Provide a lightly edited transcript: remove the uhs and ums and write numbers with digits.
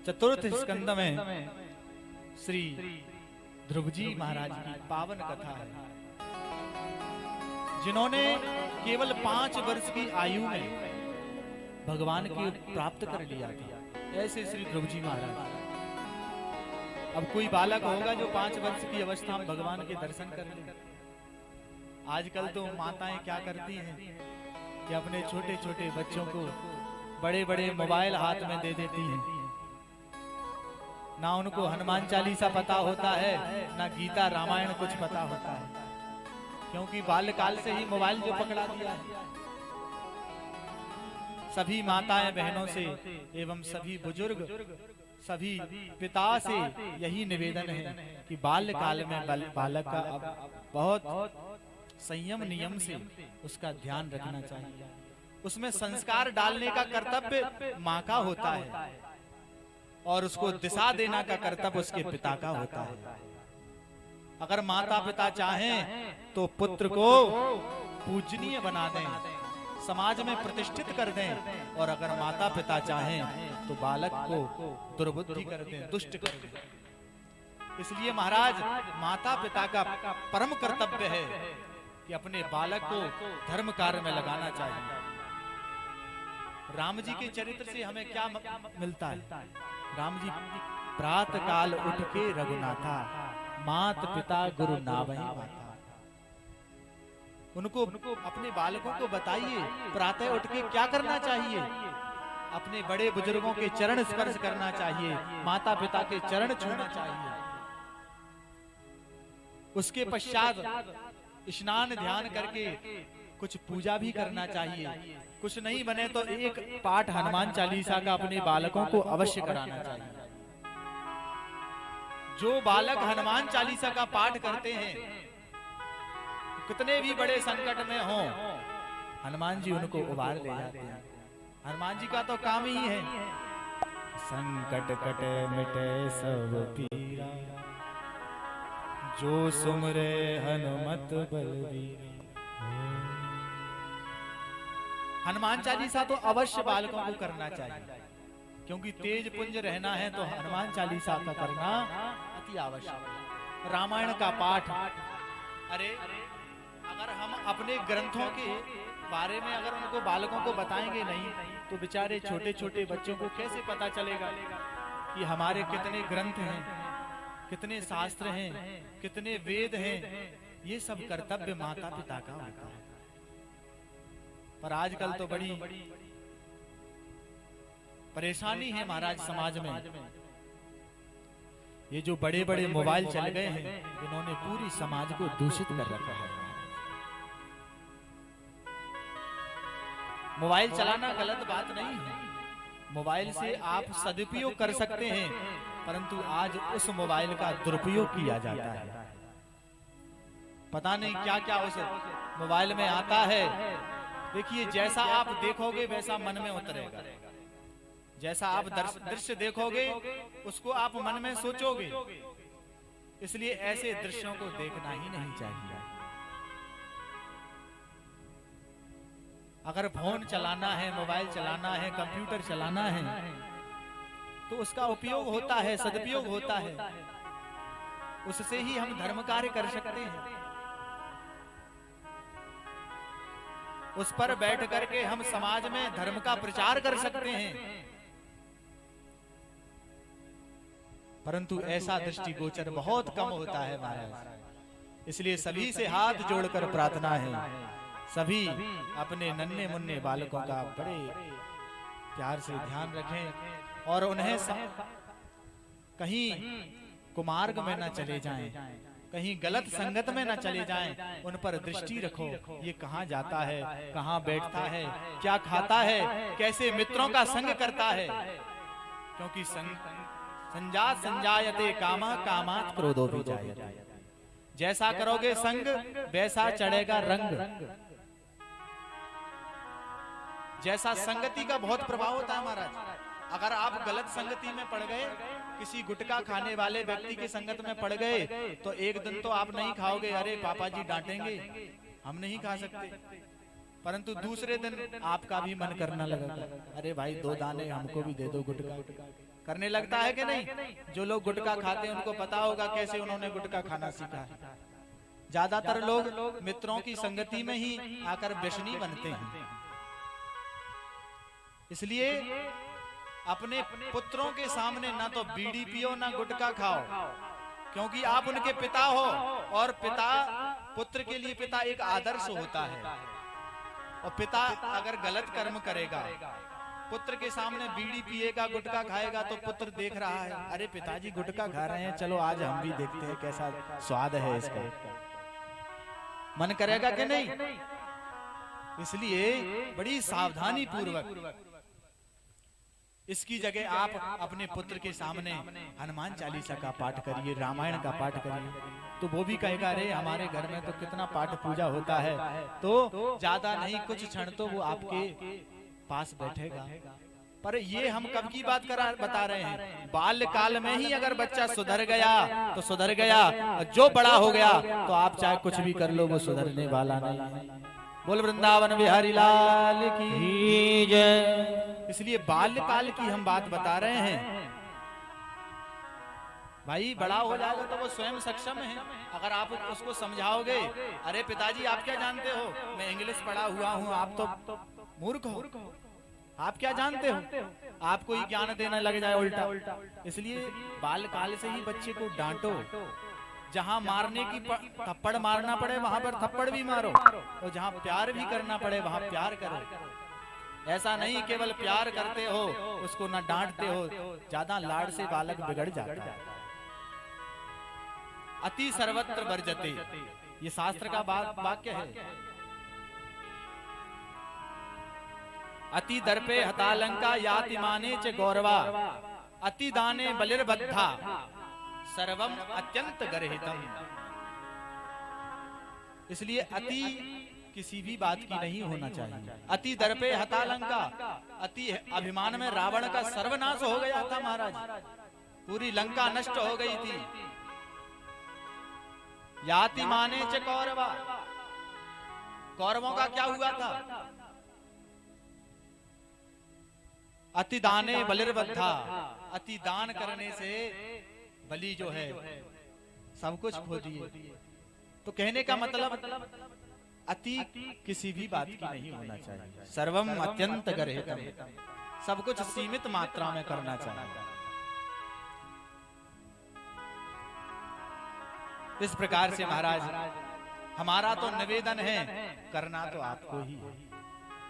चतुर्थ स्कंद में श्री ध्रुव जी महाराज की पावन कथा है, जिन्होंने केवल 5 वर्ष की आयु में भगवान की प्राप्त कर लिया था। ऐसे श्री ध्रुव जी महाराज। अब कोई बालक होगा जो 5 वर्ष की अवस्था में भगवान के दर्शन कर ले। आजकल तो माताएं क्या करती हैं कि अपने छोटे छोटे बच्चों को बड़े बड़े मोबाइल हाथ में दे देती हैं। ना उनको हनुमान चालीसा पता होता है, ना गीता रामायण कुछ पता होता है, क्योंकि बाल्यकाल से ही मोबाइल जो पकड़ा दिया है। सभी माताएं बहनों से एवं सभी बुजुर्ग, सभी पिता से यही निवेदन है कि बाल्यकाल में बालक का अब बहुत संयम नियम से उसका ध्यान रखना चाहिए। उसमें संस्कार डालने का कर्तव्य माँ का होता है और उसको दिशा देना का कर्तव्य उसके पिता का होता है। अगर माता पिता चाहें तो पुत्र को पूजनीय बना दें, समाज में प्रतिष्ठित कर दें, और अगर माता पिता चाहें तो बालक को दुर्बुद्धि कर दें, दुष्ट कर दें। इसलिए महाराज माता पिता का परम कर्तव्य है कि अपने बालक को धर्म कार्य में लगाना चाहिए। राम जी के चरित्र से हमें क्या मिलता है? राम जी प्रातः काल उठ के रघुनाथा, मात पिता गुरु नावहि माता। उनको अपने बालकों को बताइए प्रातः उठ के क्या करना चाहिए। अपने बड़े बुजुर्गों के चरण स्पर्श करना चाहिए, माता पिता के चरण छूना चाहिए। उसके पश्चात स्नान ध्यान करके कुछ पूजा भी करना चाहिए। कुछ नहीं बने तो एक पाठ हनुमान चालीसा का अपने बालकों को अवश्य कराना चाहिए। जो बालक हनुमान चालीसा का पाठ करते हैं, कितने भी बड़े संकट में हों, हनुमान जी उनको उबार ले जाते हैं। हनुमान जी का तो काम ही है संकट कटे मिटे सब पीरा, जो सुमरे हनुमत बलवीर। हनुमान चालीसा तो अवश्य बालकों को करना चाहिए, क्योंकि तेज पुंज रहना है तो हनुमान चालीसा का करना अति आवश्यक है। रामायण का पाठ, अरे अगर हम अपने ग्रंथों के बारे में अगर उनको बालकों को बताएंगे नहीं तो बेचारे छोटे छोटे बच्चों को कैसे पता चलेगा कि हमारे कितने ग्रंथ हैं, कितने शास्त्र हैं, कितने वेद हैं। ये सब कर्तव्य माता पिता का होता है। पर आजकल तो बड़ी परेशानी है महाराज समाज में। ये जो बड़े बड़े मोबाइल चल गए हैं, इन्होंने पूरी समाज को दूषित कर रखा है। मोबाइल चलाना गलत बात नहीं है, मोबाइल से आप सदुपयोग कर सकते हैं, परंतु आज उस मोबाइल का दुरुपयोग किया जाता है। पता नहीं क्या क्या उस मोबाइल में आता है। देखिए, जैसा आप देखोगे वैसा मन में उतरेगा। जैसा आप दृश्य देखोगे उसको आप मन में सोचोगे। इसलिए ऐसे दृश्यों को देखना ही नहीं चाहिए। अगर फोन चलाना है, मोबाइल चलाना है, कंप्यूटर चलाना है तो उसका उपयोग होता है, सदुपयोग होता है। उससे ही हम धर्म कार्य कर सकते हैं। उस पर बैठ करके हम समाज में धर्म का प्रचार कर सकते हैं। परंतु ऐसा दृष्टिगोचर बहुत कम होता है महाराज। इसलिए सभी से हाथ जोड़कर प्रार्थना है, सभी अपने नन्हे मुन्ने बालकों का बड़े प्यार से ध्यान रखें और उन्हें कहीं कुमार्ग में न चले जाएं, कहीं गलत संगत में न चले जाएं। उन पर दृष्टि रखो, ये कहाँ जाता है, कहाँ बैठता है, क्या खाता है, कैसे मित्रों का संग करता है। क्योंकि संजात संजायते कामा, कामात् क्रोधो विजायते। जैसा करोगे संग वैसा चढ़ेगा रंग। जैसा संगति का बहुत प्रभाव होता है महाराज। अगर आप गलत संगति में पड़ गए, किसी गुटखा खाने वाले व्यक्ति की संगत में पड़ गए तो एक दिन तो आप नहीं खाओगे, अरे पापा जी डांटेंगे, हम नहीं खा सकते। परंतु दूसरे दिन आपका भी मन करना लगेगा, अरे भाई 2 दाने हमको भी दे दो गुटखा, करने लगता है कि नहीं? जो लोग गुटखा खाते हैं उनको पता होगा कैसे उन्होंने गुटखा खाना सीखा है। ज्यादातर लोग मित्रों की संगति में ही आकर व्यसनी बनते हैं। इसलिए अपने पुत्रों के सामने ना तो बीड़ी पियो ना गुटखा खाओ, क्योंकि आप उनके पिता हो और पिता पुत्र के लिए पिता एक आदर्श होता है। और पिता अगर गलत कर्म करेगा, पुत्र के सामने बीड़ी पिएगा, गुटखा खाएगा, तो पुत्र देख रहा है, अरे पिताजी गुटखा खा रहे हैं, चलो आज हम भी देखते हैं कैसा स्वाद है इसका। मन करेगा कि नहीं? इसलिए बड़ी सावधानी पूर्वक इसकी जगह आप अपने पुत्र के सामने हनुमान चालीसा का पाठ करिए, रामायण का पाठ करिए, तो वो भी कहेगा अरे हमारे घर में तो कितना पाठ पूजा होता है। तो ज्यादा नहीं, कुछ क्षण तो वो आपके पास बैठेगा। पर ये हम कब की बात बता रहे हैं? बाल्य काल में ही अगर बच्चा सुधर गया तो सुधर गया, जो बड़ा हो गया तो आप चाहे कुछ भी कर लो, वो सुधरने वाला नहीं। बोल वृंदावन बिहारी लाल की जय। इसलिए बाल्यकाल की हम बात बता रहे हैं। भाई बड़ा हो जाएगा तो वो स्वयं सक्षम है। अगर आप उसको समझाओगे, अरे पिताजी आप क्या जानते हो, मैं इंग्लिश पढ़ा हुआ हूँ, आप तो मूर्ख हो, आप क्या जानते हो, आपको ही ज्ञान देने लग जाए उल्टा। इसलिए बाल्यकाल से ही बच्चे को डांटो, जहां मारने की थप्पड़ मारना पड़े वहां पर थप्पड़ भी मारो, और जहां प्यार भी करना पड़े वहां प्यार करो। ऐसा नहीं केवल प्यार करते हो उसको ना डांटते हो, ज्यादा लाड़ से बालक बिगड़ जाता है। अति सर्वत्र वर्जते, ये शास्त्र का वाक्य है। अति दर्पे हतालंका याति माने च गौरवा, अति दाने बलिर्बद्धा सर्वम अत्यंत गर्हितम। इसलिए अति किसी भी बात की नहीं होना चाहिए। अति दर्पे हतालंका, अति अभिमान में रावण का सर्वनाश हो गया था महाराज, पूरी लंका नष्ट हो गई थी। याति माने च कौरवा, कौरवों का क्या हुआ था? अति दाने बलिर्बद्धा, अति दान करने से बलि जो है सब कुछ खो दिए। तो कहने का मतलब अति किसी भी बात की नहीं होना चाहिए। सर्वम अत्यंत गर्हितम, सब कुछ सीमित मात्रा में करना चाहिए। इस प्रकार से महाराज हमारा तो निवेदन है, करना तो आपको ही है।